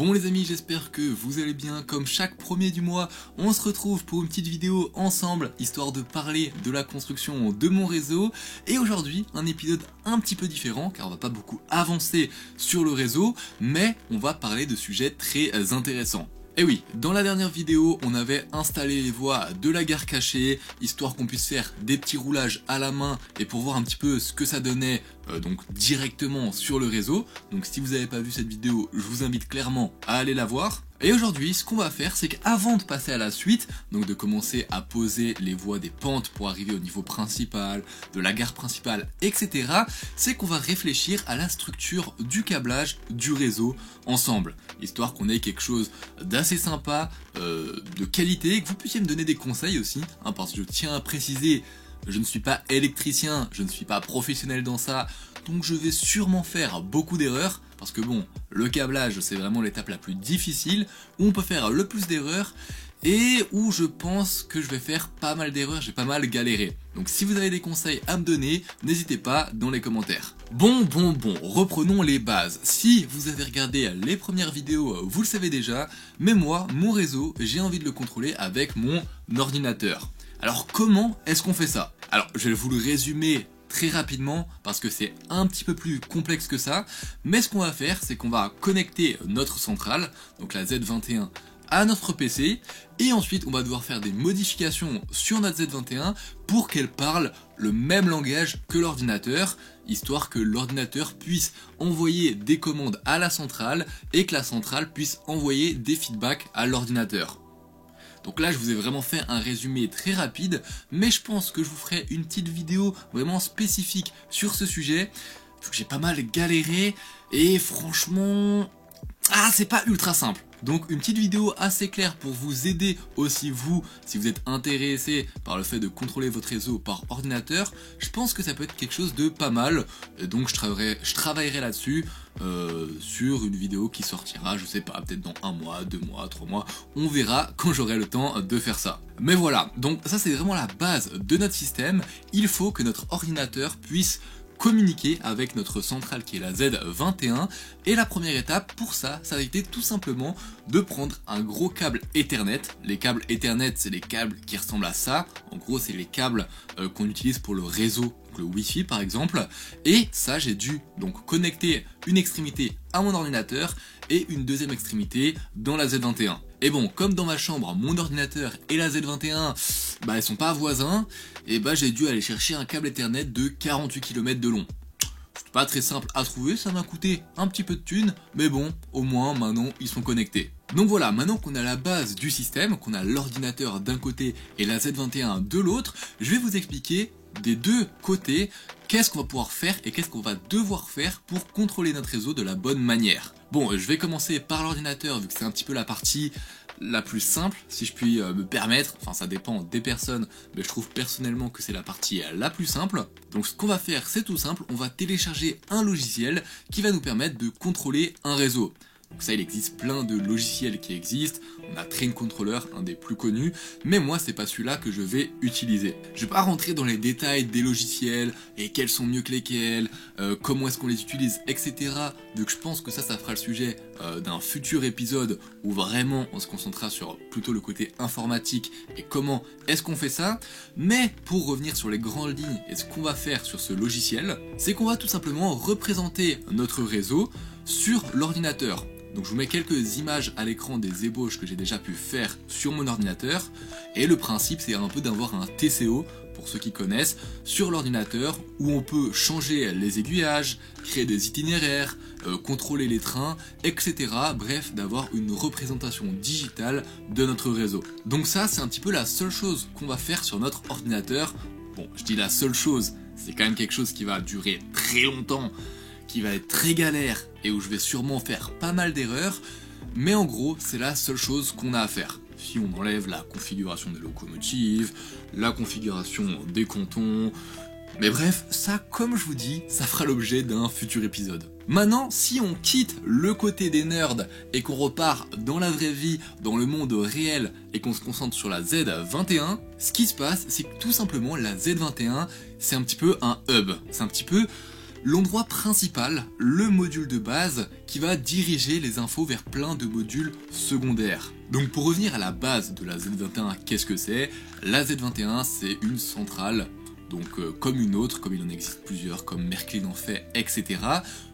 Bon les amis, j'espère que vous allez bien. Comme chaque premier du mois, on se retrouve pour une petite vidéo ensemble, histoire de parler de la construction de mon réseau. Et aujourd'hui, un épisode un petit peu différent, car on va pas beaucoup avancer sur le réseau, mais on va parler de sujets très intéressants. Et oui, dans la dernière vidéo, on avait installé les voies de la gare cachée, histoire qu'on puisse faire des petits roulages à la main et pour voir un petit peu ce que ça donnait donc directement sur le réseau. Donc si vous n'avez pas vu cette vidéo, je vous invite clairement à aller la voir. Et aujourd'hui, ce qu'on va faire, c'est qu'avant de passer à la suite, donc de commencer à poser les voies des pentes pour arriver au niveau principal, de la gare principale, etc., c'est qu'on va réfléchir à la structure du câblage du réseau ensemble, histoire qu'on ait quelque chose d'assez sympa, de qualité, et que vous puissiez me donner des conseils aussi, hein, parce que je tiens à préciser, je ne suis pas électricien, je ne suis pas professionnel dans ça, donc je vais sûrement faire beaucoup d'erreurs, parce que bon, le câblage c'est vraiment l'étape la plus difficile, où on peut faire le plus d'erreurs, et où je pense que je vais faire pas mal d'erreurs, j'ai pas mal galéré. Donc si vous avez des conseils à me donner, n'hésitez pas dans les commentaires. Bon, reprenons les bases. Si vous avez regardé les premières vidéos, vous le savez déjà, mais moi, mon réseau, j'ai envie de le contrôler avec mon ordinateur. Alors comment est-ce qu'on fait ça? Alors je vais vous le résumer très rapidement parce que c'est un petit peu plus complexe que ça, mais ce qu'on va faire, c'est qu'on va connecter notre centrale, donc la Z21, à notre PC, et ensuite on va devoir faire des modifications sur notre Z21 pour qu'elle parle le même langage que l'ordinateur, histoire que l'ordinateur puisse envoyer des commandes à la centrale et que la centrale puisse envoyer des feedbacks à l'ordinateur. Donc là je vous ai vraiment fait un résumé très rapide, mais je pense que je vous ferai une petite vidéo vraiment spécifique sur ce sujet. J'ai pas mal galéré et franchement, c'est pas ultra simple. Donc une petite vidéo assez claire pour vous aider aussi vous, si vous êtes intéressé par le fait de contrôler votre réseau par ordinateur, je pense que ça peut être quelque chose de pas mal. Et donc je travaillerai là-dessus sur une vidéo qui sortira, je sais pas, peut-être dans 1 mois, 2 mois, 3 mois, on verra quand j'aurai le temps de faire ça. Mais voilà, donc ça c'est vraiment la base de notre système, il faut que notre ordinateur puisse communiquer avec notre centrale qui est la Z21, et la première étape pour ça, ça a été tout simplement de prendre un gros câble Ethernet. Les câbles Ethernet, c'est les câbles qui ressemblent à ça, en gros c'est les câbles qu'on utilise pour le réseau, le Wi-Fi par exemple, et ça j'ai dû donc connecter une extrémité à mon ordinateur et une deuxième extrémité dans la Z21. Et bon, comme dans ma chambre, mon ordinateur et la Z21, ils sont pas voisins, et j'ai dû aller chercher un câble Ethernet de 48 km de long. C'est pas très simple à trouver, ça m'a coûté un petit peu de thunes, mais bon, au moins maintenant ils sont connectés. Donc voilà, maintenant qu'on a la base du système, qu'on a l'ordinateur d'un côté et la Z21 de l'autre, je vais vous expliquer des deux côtés qu'est-ce qu'on va pouvoir faire et qu'est-ce qu'on va devoir faire pour contrôler notre réseau de la bonne manière. Bon, je vais commencer par l'ordinateur vu que c'est un petit peu la partie la plus simple, si je puis me permettre. Enfin, ça dépend des personnes, mais je trouve personnellement que c'est la partie la plus simple. Donc ce qu'on va faire, c'est tout simple, on va télécharger un logiciel qui va nous permettre de contrôler un réseau. Donc ça, il existe plein de logiciels qui existent, on a Train Controller, un des plus connus, mais moi c'est pas celui-là que je vais utiliser. Je vais pas rentrer dans les détails des logiciels, et quels sont mieux que lesquels, comment est-ce qu'on les utilise, etc. Vu que je pense que ça fera le sujet d'un futur épisode où vraiment on se concentrera sur plutôt le côté informatique et comment est-ce qu'on fait ça. Mais pour revenir sur les grandes lignes et ce qu'on va faire sur ce logiciel, c'est qu'on va tout simplement représenter notre réseau sur l'ordinateur. Donc je vous mets quelques images à l'écran des ébauches que j'ai déjà pu faire sur mon ordinateur, et le principe c'est un peu d'avoir un TCO, pour ceux qui connaissent, sur l'ordinateur où on peut changer les aiguillages, créer des itinéraires, contrôler les trains, etc. Bref, d'avoir une représentation digitale de notre réseau. Donc ça c'est un petit peu la seule chose qu'on va faire sur notre ordinateur. Bon, je dis la seule chose, c'est quand même quelque chose qui va durer très longtemps, qui va être très galère et où je vais sûrement faire pas mal d'erreurs, mais en gros c'est la seule chose qu'on a à faire. Si on enlève la configuration des locomotives, la configuration des cantons, mais bref, ça comme je vous dis, ça fera l'objet d'un futur épisode. Maintenant, si on quitte le côté des nerds et qu'on repart dans la vraie vie, dans le monde réel, et qu'on se concentre sur la Z21, ce qui se passe, c'est que tout simplement la Z21, c'est un petit peu un hub, c'est un petit peu l'endroit principal, le module de base, qui va diriger les infos vers plein de modules secondaires. Donc pour revenir à la base de la Z21, qu'est-ce que c'est? La Z21, c'est une centrale, donc comme une autre, comme il en existe plusieurs, comme Merklin en fait, etc.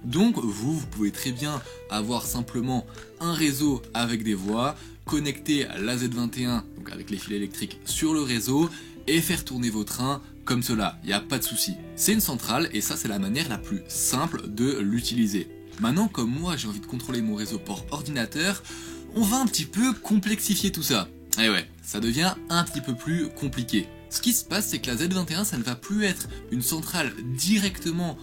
Donc vous pouvez très bien avoir simplement un réseau avec des voies, connecter la Z21, donc avec les fils électriques, sur le réseau, et faire tourner vos trains comme cela, il n'y a pas de souci. C'est une centrale et ça c'est la manière la plus simple de l'utiliser. Maintenant, comme moi j'ai envie de contrôler mon réseau port ordinateur, on va un petit peu complexifier tout ça. Et ouais, ça devient un petit peu plus compliqué. Ce qui se passe, c'est que la Z21, ça ne va plus être une centrale directement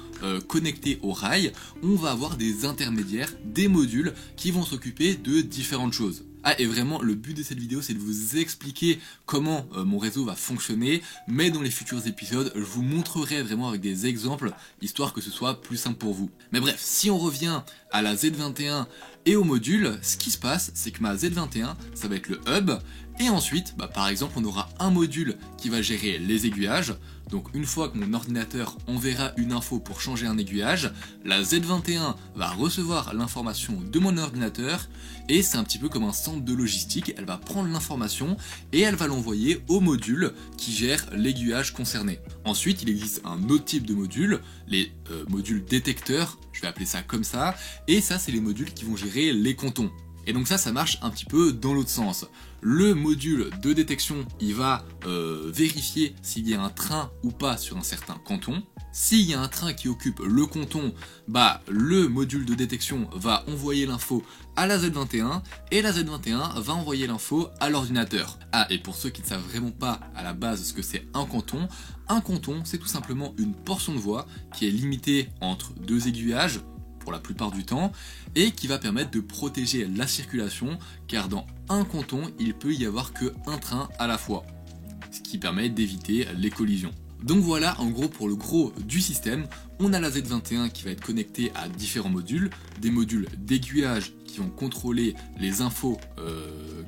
connectée au rail, on va avoir des intermédiaires, des modules qui vont s'occuper de différentes choses. Ah, et vraiment, le but de cette vidéo, c'est de vous expliquer comment mon réseau va fonctionner, mais dans les futurs épisodes, je vous montrerai vraiment avec des exemples, histoire que ce soit plus simple pour vous. Mais bref, si on revient à la Z21 et au module, ce qui se passe, c'est que ma Z21, ça va être le hub, et ensuite, par exemple, on aura un module qui va gérer les aiguillages. Donc une fois que mon ordinateur enverra une info pour changer un aiguillage, la Z21 va recevoir l'information de mon ordinateur, et c'est un petit peu comme un centre de logistique, elle va prendre l'information et elle va l'envoyer au module qui gère l'aiguillage concerné. Ensuite, il existe un autre type de module, les modules détecteurs, je vais appeler ça comme ça, et ça c'est les modules qui vont gérer les cantons. Et donc ça marche un petit peu dans l'autre sens. Le module de détection, il va vérifier s'il y a un train ou pas sur un certain canton. S'il y a un train qui occupe le canton, le module de détection va envoyer l'info à la Z21 et la Z21 va envoyer l'info à l'ordinateur. Ah, et pour ceux qui ne savent vraiment pas à la base ce que c'est un canton c'est tout simplement une portion de voie qui est limitée entre deux aiguillages, pour la plupart du temps, et qui va permettre de protéger la circulation, car dans un canton, il peut y avoir qu'un train à la fois, ce qui permet d'éviter les collisions. Donc voilà, en gros, pour le gros du système, on a la Z21 qui va être connectée à différents modules, des modules d'aiguillage qui vont contrôler les infos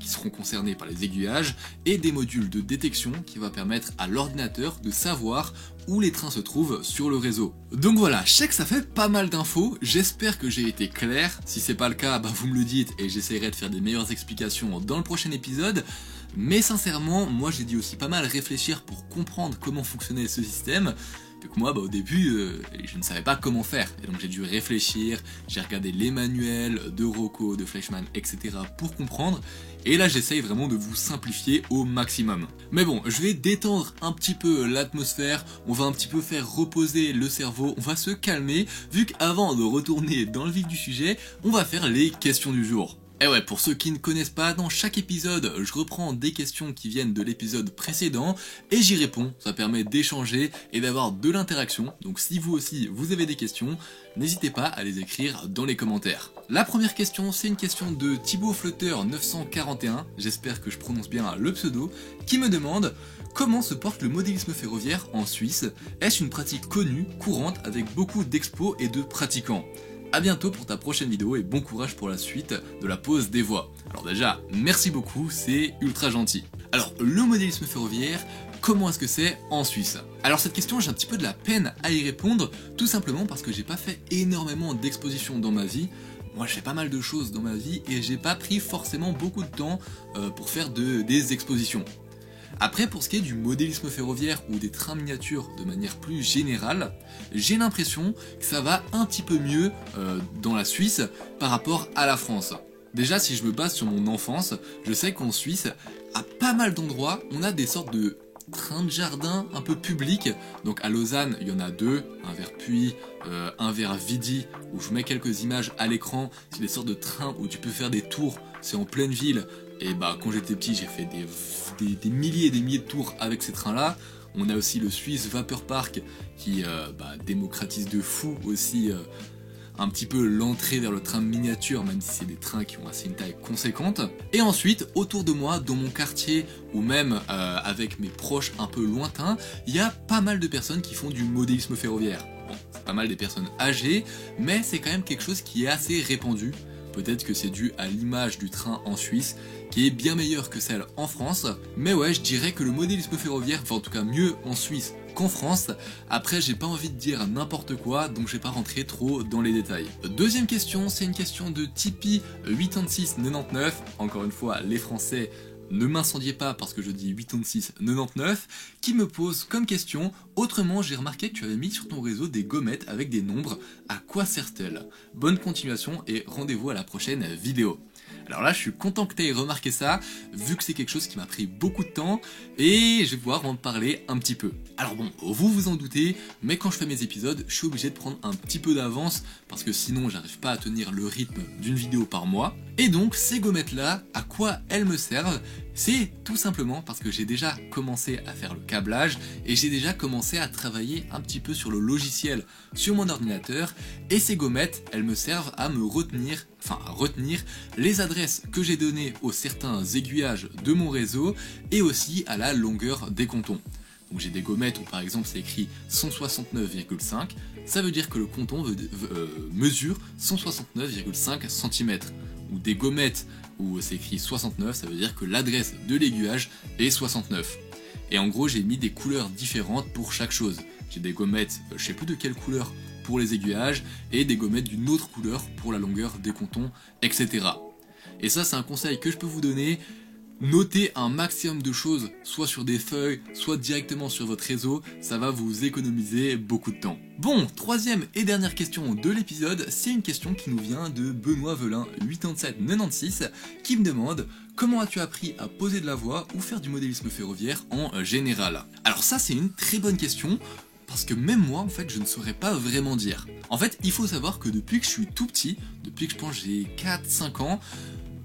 qui seront concernées par les aiguillages, et des modules de détection qui va permettre à l'ordinateur de savoir où les trains se trouvent sur le réseau. Donc voilà, je sais que ça fait pas mal d'infos, j'espère que j'ai été clair. Si c'est pas le cas, vous me le dites et j'essaierai de faire des meilleures explications dans le prochain épisode. Mais sincèrement, moi j'ai dû aussi pas mal réfléchir pour comprendre comment fonctionnait ce système. Vu que moi, au début, je ne savais pas comment faire. Et donc j'ai dû réfléchir, j'ai regardé les manuels de Rocco, de Fleischmann, etc. pour comprendre. Et là, j'essaye vraiment de vous simplifier au maximum. Mais bon, je vais détendre un petit peu l'atmosphère, on va un petit peu faire reposer le cerveau, on va se calmer, vu qu'avant de retourner dans le vif du sujet, on va faire les questions du jour. Et ouais, pour ceux qui ne connaissent pas, dans chaque épisode, je reprends des questions qui viennent de l'épisode précédent et j'y réponds. Ça permet d'échanger et d'avoir de l'interaction. Donc si vous aussi, vous avez des questions, n'hésitez pas à les écrire dans les commentaires. La première question, c'est une question de Thibaut Flotteur 941, j'espère que je prononce bien le pseudo, qui me demande: comment se porte le modélisme ferroviaire en Suisse? Est-ce une pratique connue, courante, avec beaucoup d'expos et de pratiquants? A bientôt pour ta prochaine vidéo et bon courage pour la suite de la pause des voies. Alors déjà, merci beaucoup, c'est ultra gentil. Alors, le modélisme ferroviaire, comment est-ce que c'est en Suisse? Alors cette question, j'ai un petit peu de la peine à y répondre, tout simplement parce que j'ai pas fait énormément d'expositions dans ma vie. Moi, je fais pas mal de choses dans ma vie et j'ai pas pris forcément beaucoup de temps pour faire des expositions. Après, pour ce qui est du modélisme ferroviaire ou des trains miniatures de manière plus générale, j'ai l'impression que ça va un petit peu mieux dans la Suisse par rapport à la France. Déjà, si je me base sur mon enfance, je sais qu'en Suisse, à pas mal d'endroits, on a des sortes de trains de jardin un peu publics. Donc à Lausanne, il y en a deux, un vers Puy, un vers Vidi, où je mets quelques images à l'écran. C'est des sortes de trains où tu peux faire des tours, c'est en pleine ville. Et quand j'étais petit, j'ai fait des milliers et des milliers de tours avec ces trains-là. On a aussi le Swiss Vapor Park qui démocratise de fou aussi un petit peu l'entrée vers le train miniature, même si c'est des trains qui ont assez une taille conséquente. Et ensuite, autour de moi, dans mon quartier, ou même avec mes proches un peu lointains, il y a pas mal de personnes qui font du modélisme ferroviaire. Bon, c'est pas mal des personnes âgées, mais c'est quand même quelque chose qui est assez répandu. Peut-être que c'est dû à l'image du train en Suisse, qui est bien meilleure que celle en France. Mais ouais, je dirais que le modélisme ferroviaire va en tout cas mieux en Suisse qu'en France. Après, j'ai pas envie de dire n'importe quoi, donc je vais pas rentrer trop dans les détails. Deuxième question, c'est une question de Tipeee 8699. Encore une fois, les Français, ne m'incendiez pas parce que je dis 8699, qui me pose comme question: autrement, j'ai remarqué que tu avais mis sur ton réseau des gommettes avec des nombres, à quoi servent-elles? Bonne continuation et rendez-vous à la prochaine vidéo. Alors là, je suis content que tu aies remarqué ça, vu que c'est quelque chose qui m'a pris beaucoup de temps, et je vais pouvoir en parler un petit peu. Alors bon, vous vous en doutez, mais quand je fais mes épisodes, je suis obligé de prendre un petit peu d'avance, parce que sinon j'arrive pas à tenir le rythme d'une vidéo par mois. Et donc, ces gommettes-là, à quoi elles me servent? C'est tout simplement parce que j'ai déjà commencé à faire le câblage, et j'ai déjà commencé à travailler un petit peu sur le logiciel sur mon ordinateur, et ces gommettes, elles me servent à me retenir, à retenir les adresses que j'ai données aux certains aiguillages de mon réseau, et aussi à la longueur des comptons. Donc j'ai des gommettes où par exemple c'est écrit 169,5, ça veut dire que le compton mesure 169,5 cm. Ou des gommettes où c'est écrit 69, ça veut dire que l'adresse de l'aiguillage est 69. Et en gros j'ai mis des couleurs différentes pour chaque chose. J'ai des gommettes, je sais plus de quelle couleur pour les aiguillages, et des gommettes d'une autre couleur pour la longueur des comptons, etc. Et ça c'est un conseil que je peux vous donner. Notez un maximum de choses, soit sur des feuilles, soit directement sur votre réseau, ça va vous économiser beaucoup de temps. Bon, troisième et dernière question de l'épisode, c'est une question qui nous vient de Benoît Velin 8796 qui me demande: comment as-tu appris à poser de la voie ou faire du modélisme ferroviaire en général? Alors ça c'est une très bonne question, parce que même moi en fait je ne saurais pas vraiment dire. En fait il faut savoir que depuis que je suis tout petit, depuis que je pense j'ai 4-5 ans,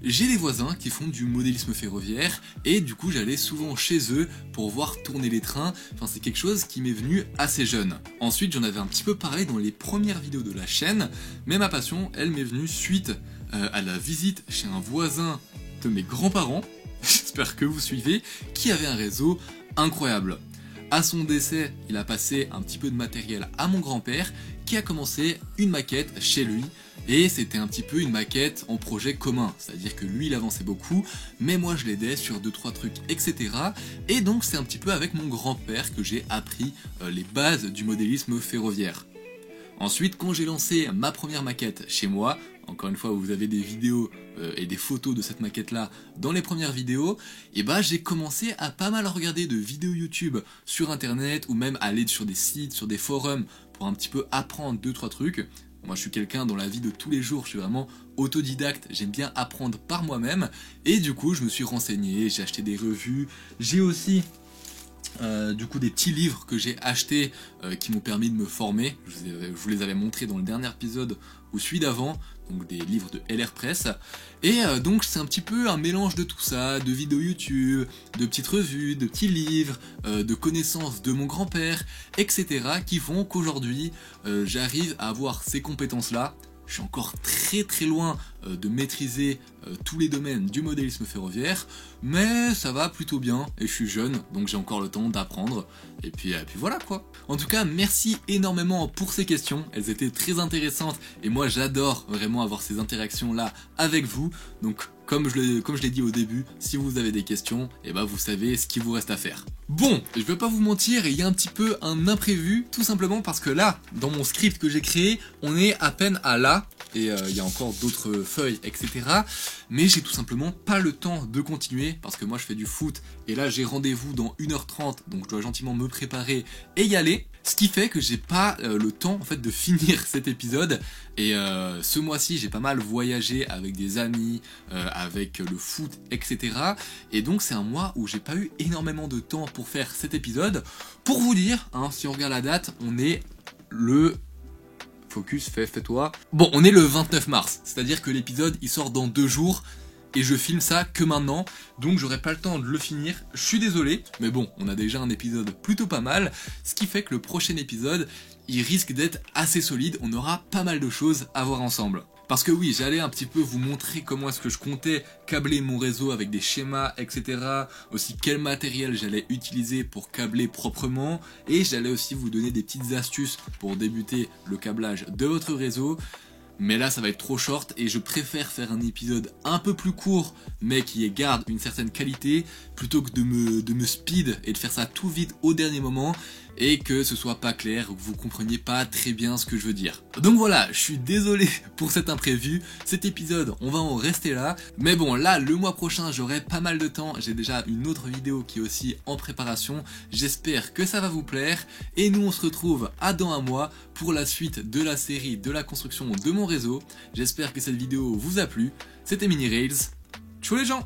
j'ai des voisins qui font du modélisme ferroviaire, et du coup j'allais souvent chez eux pour voir tourner les trains. Enfin c'est quelque chose qui m'est venu assez jeune. Ensuite j'en avais un petit peu parlé dans les premières vidéos de la chaîne, mais ma passion elle m'est venue suite à la visite chez un voisin de mes grands-parents, j'espère que vous suivez, qui avait un réseau incroyable. À son décès, il a passé un petit peu de matériel à mon grand-père qui a commencé une maquette chez lui, et c'était un petit peu une maquette en projet commun, c'est-à-dire que lui il avançait beaucoup, mais moi je l'aidais sur 2-3 trucs, etc. Et donc c'est un petit peu avec mon grand-père que j'ai appris les bases du modélisme ferroviaire. Ensuite, quand j'ai lancé ma première maquette chez moi, encore une fois vous avez des vidéos et des photos de cette maquette là dans les premières vidéos, et j'ai commencé à pas mal regarder de vidéos YouTube sur internet, ou même aller sur des sites, sur des forums pour un petit peu apprendre 2-3 trucs. Moi je suis quelqu'un dans la vie de tous les jours, je suis vraiment autodidacte, j'aime bien apprendre par moi-même, et du coup je me suis renseigné, j'ai acheté des revues, j'ai aussi du coup des petits livres que j'ai achetés qui m'ont permis de me former. Je vous les avais montrés dans le dernier épisode ou celui d'avant, donc des livres de LR Press, et donc c'est un petit peu un mélange de tout ça, de vidéos YouTube, de petites revues, de petits livres, de connaissances de mon grand-père, etc. qui font qu'aujourd'hui j'arrive à avoir ces compétences là. Je suis encore très loin de maîtriser tous les domaines du modélisme ferroviaire, mais ça va plutôt bien, et je suis jeune, donc j'ai encore le temps d'apprendre, et puis voilà quoi. En tout cas, merci énormément pour ces questions, elles étaient très intéressantes, et moi j'adore vraiment avoir ces interactions là avec vous, donc comme je l'ai dit au début, si vous avez des questions, vous savez ce qu'il vous reste à faire. Bon, je vais pas vous mentir, il y a un petit peu un imprévu, tout simplement parce que là, dans mon script que j'ai créé, on est à peine à là, et il y a encore d'autres feuilles, etc. Mais j'ai tout simplement pas le temps de continuer, parce que moi je fais du foot, et là j'ai rendez-vous dans 1h30, donc je dois gentiment me préparer et y aller. Ce qui fait que j'ai pas le temps en fait de finir cet épisode, et ce mois-ci j'ai pas mal voyagé avec des amis, avec le foot, etc. Et donc c'est un mois où j'ai pas eu énormément de temps pour faire cet épisode. Pour vous dire, si on regarde la date, on est le... Focus, fais-toi. Bon, on est le 29 mars, c'est-à-dire que l'épisode il sort dans 2 jours. Et je filme ça que maintenant, donc j'aurai pas le temps de le finir, je suis désolé, mais bon, on a déjà un épisode plutôt pas mal, ce qui fait que le prochain épisode, il risque d'être assez solide, on aura pas mal de choses à voir ensemble. Parce que oui, j'allais un petit peu vous montrer comment est-ce que je comptais câbler mon réseau avec des schémas, etc. Aussi quel matériel j'allais utiliser pour câbler proprement, et j'allais aussi vous donner des petites astuces pour débuter le câblage de votre réseau. Mais là ça va être trop short, et je préfère faire un épisode un peu plus court mais qui garde une certaine qualité plutôt que de me speed et de faire ça tout vite au dernier moment. et que ce soit pas clair ou que vous compreniez pas très bien ce que je veux dire. Donc voilà, je suis désolé pour cet imprévu, cet épisode on va en rester là, mais bon là le mois prochain j'aurai pas mal de temps, j'ai déjà une autre vidéo qui est aussi en préparation, j'espère que ça va vous plaire, et nous on se retrouve à dans un mois pour la suite de la série de la construction de mon réseau. J'espère que cette vidéo vous a plu, c'était Mini Rails, ciao les gens!